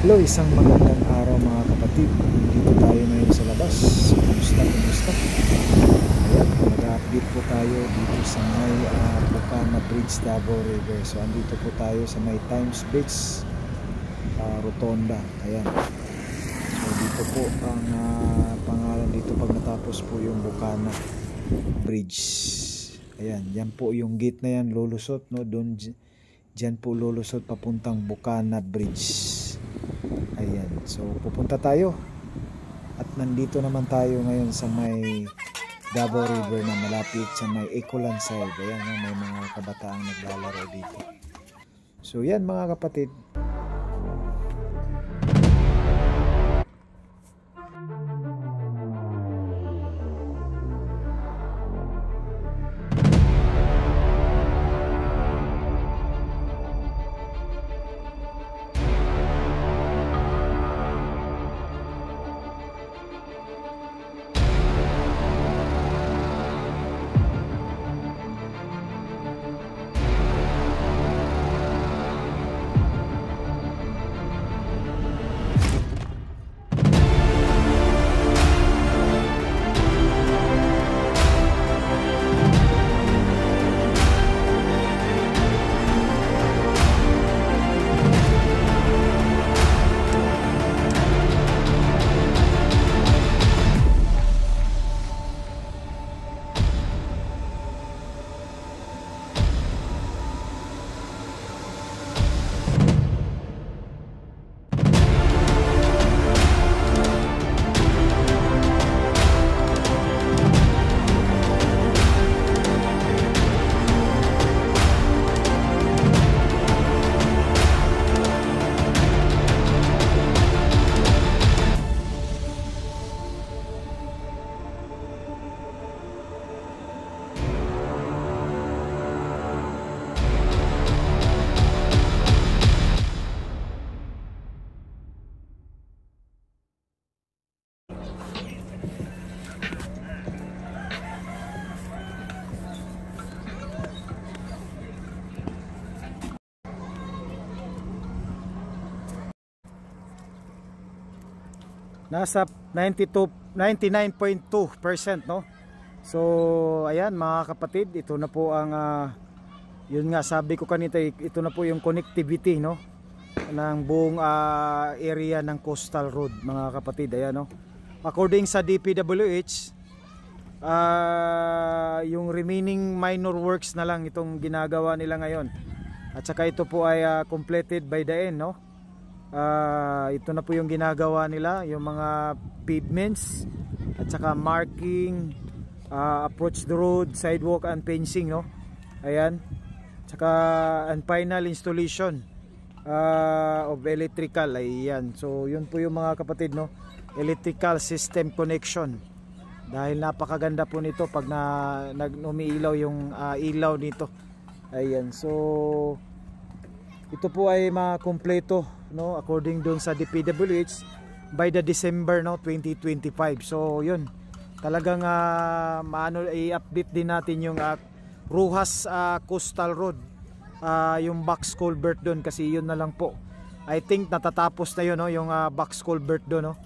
Hello, isang magandang araw mga kapatid. Dito tayo ngayon sa labas. Kumusta? Ayan, mag-update po tayo dito sa may Bukana Bridge, Davao River. So andito po tayo sa may Times Beach Rotonda. Ayan. So dito po ang pangalan dito pag natapos po yung Bukana Bridge. Ayan, yan po yung gate na yan lulusot, no? Doon dyan po lulusot papuntang Bukana Bridge. Ayan, so pupunta tayo at nandito naman tayo ngayon sa may Davao River na malapit sa may Ecoland side. Ayan, may mga kabataang naglalaro dito. So yan mga kapatid. Nasa 99.2%, no? So ayan mga kapatid, ito na po ang yun nga sabi ko kanina, ito na po yung connectivity, no, ng buong area ng coastal road mga kapatid. Ayan, no? According sa DPWH, yung remaining minor works na lang itong ginagawa nila ngayon. At saka ito po ay completed by the end, no? Ito na po yung ginagawa nila, yung mga pavements at saka marking, approach the road, sidewalk and fencing, no? Ayan. Saka and final installation of electrical. Ayan. So yun po yung mga kapatid, no? Electrical system connection. Dahil napakaganda po nito pag umiilaw yung ilaw nito. Ayan. So ito po ay makumpleto, no, according doon sa DPWH by the December, no, 2025. So yun, talagang i-update din natin yung Rojas Coastal Road, yung box culvert doon, kasi yun na lang po. I think natatapos na yun, no, yung box culvert doon, no.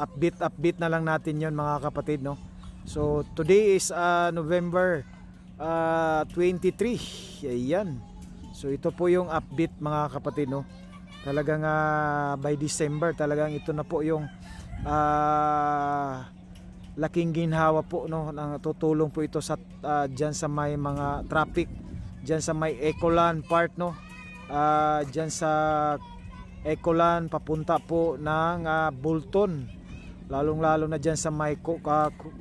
Update na lang natin yun mga kapatid, no. So today is November 23. Ayan. So ito po yung update mga kapatid, no. Talagang by December talagang ito na po yung laking ginhawa po, no, nang tutulong po ito sa diyan sa may mga traffic diyan sa may Ecoland part, no. Diyan sa Ecoland papunta po ng Bolton, lalong-lalo na diyan sa may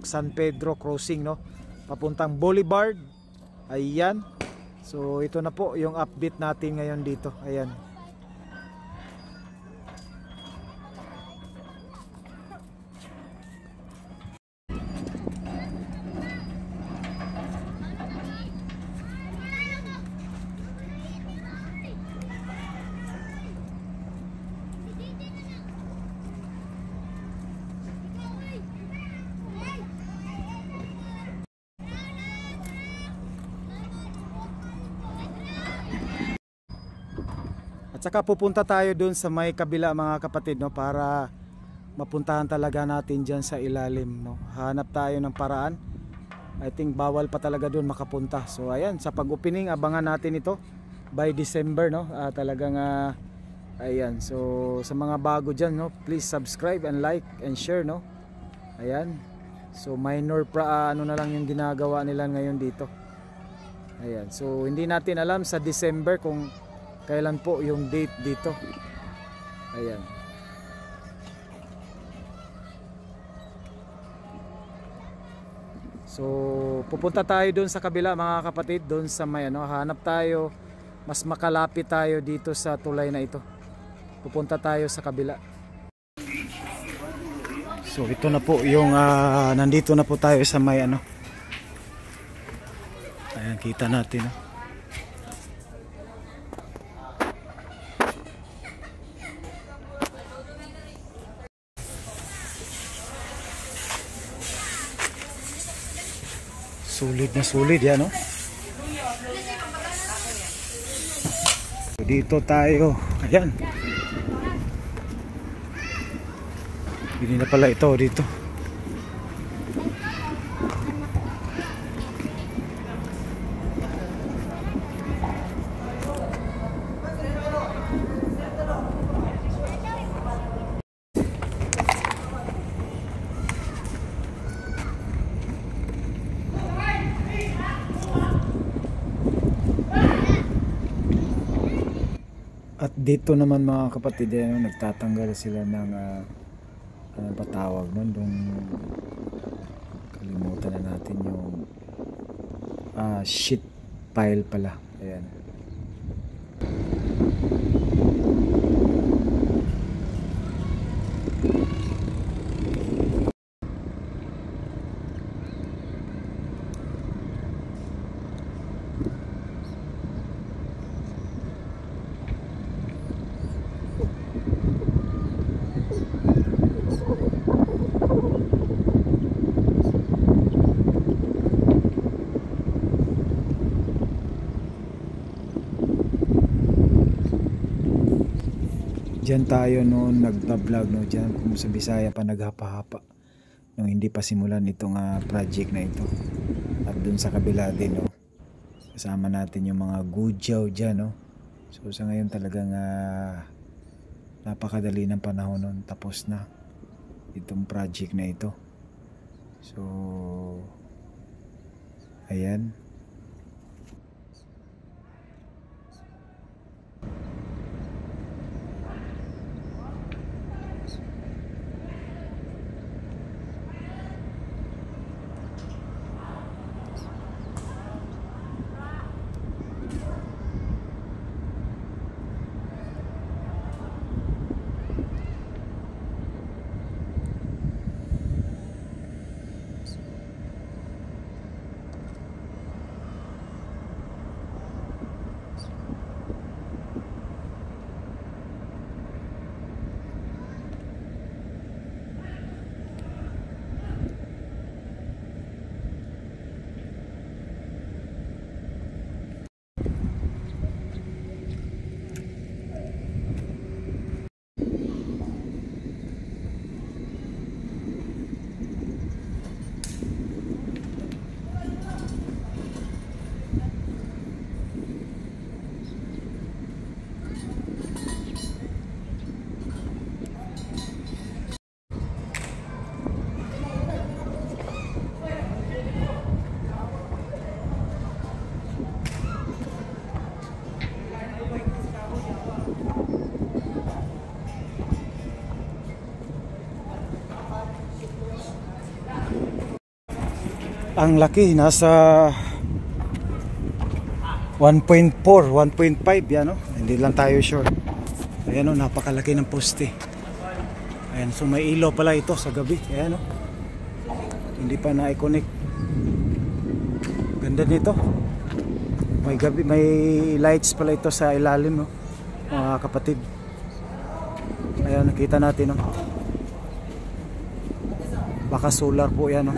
San Pedro crossing, no, papuntang Boulevard. Ayan. So ito na po yung update natin ngayon dito. Ayan. At saka pupunta tayo dun sa may kabila mga kapatid, no, para mapuntahan talaga natin dyan sa ilalim, no. Hanap tayo ng paraan. I think bawal pa talaga dun makapunta. So ayan, sa pag-opening abangan natin ito by December, no. Talagang ayan, so sa mga bago dyan, no, please subscribe and like and share, no. Ayan, so minor ano na lang yung ginagawa nila ngayon dito. Ayan, so hindi natin alam sa December kung kailan po yung date dito. Ayan. So pupunta tayo doon sa kabila mga kapatid, doon sa may ano, hanap tayo, mas makalapit tayo dito sa tulay na ito. Pupunta tayo sa kabila. So ito na po yung nandito na po tayo sa may ano. Ayan, kita natin, no? Sulit na sulit yan, no? So dito tayo. Ayan. Hindi na pala ito dito. At dito naman mga kapatid, nagtatanggal sila ng anong patawag nun, dong kalimutan na natin yung sheet pile pala. Ayan. Diyan tayo noon nagba-vlog, no, diyan kung sa Bisaya pa naghapa-hapa nung hindi pa simulan itong project na ito. At dun sa kabila din, no, kasama natin yung mga gudyaw diyan, no. So sa ngayon talagang napakadali ng panahon noon, tapos na itong project na ito. So ayan. Ang laki, nasa 1.4, 1.5 yan, no? Hindi lang tayo sure. Ayan, no, napakalaki ng poste. Ayan, so may ilaw pala ito sa gabi. Ayan, no? Hindi pa na-connect. Ganda nito. May gabi, may lights pala ito sa ilalim, no, mga kapatid. Ayan, nakita natin, no? Baka solar po yan, no?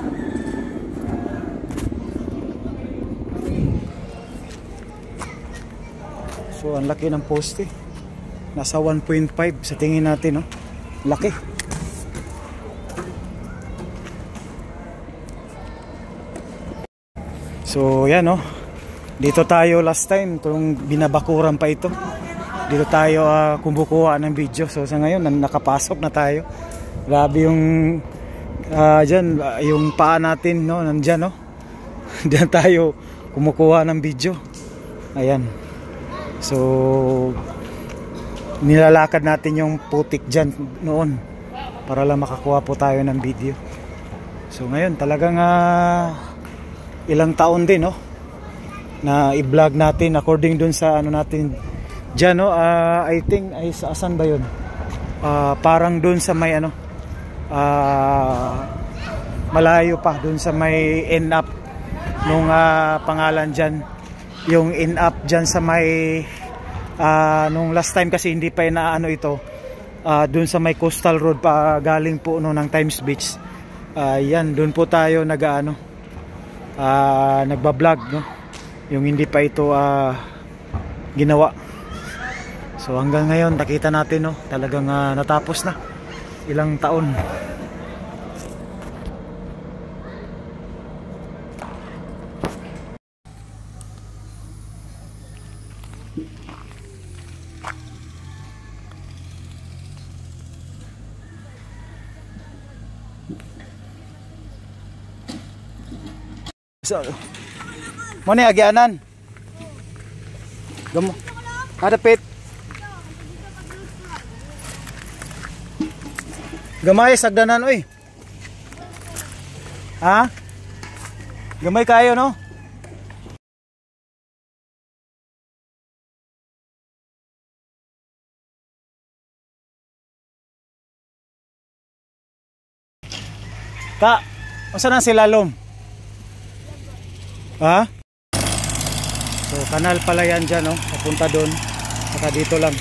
So ang laki ng poste. Nasa 1.5 sa tingin natin, no? Laki. So yan, no? Dito tayo last time, itong binabakuran pa ito. Dito tayo kumukuha ng video. So sa ngayon nakapasok na tayo. Grabe yung dyan, yung paa natin, no? Nandyan, no? Diyan tayo kumukuha ng video. Ayan. So nilalakad natin yung putik dyan noon para lang makakuha po tayo ng video. So ngayon talagang ilang taon din, no, na i-vlog natin according dun sa ano natin dyan, no. I think ay saan ba yun, parang dun sa may ano, malayo pa dun sa may end up nung pangalan dyan, yung end up dyan sa may nung last time kasi hindi pa inaano ito, dun sa may coastal road pa galing po no, ng Times Beach. Yan, dun po tayo nagbablog, no, yung hindi pa ito ginawa. So hanggang ngayon nakita natin, no, talagang natapos na ilang taon. So, mo ni agianan. Gamo. Hadapit. Gamay sagdanan oy. Ha? Gamay kayo, no? Ta, unsa na sila lom? Ha? So kanal pala yan dyan, no? Papunta doon. Saka dito lang.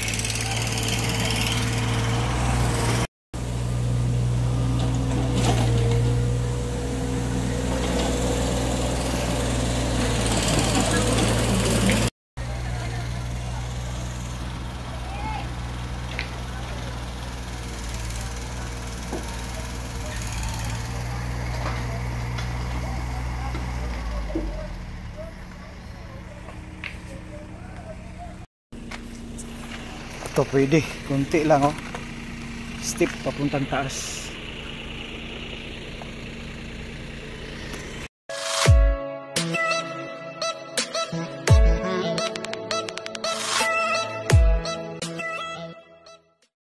Ito pwede, kunti lang, oh. Step papuntang taas.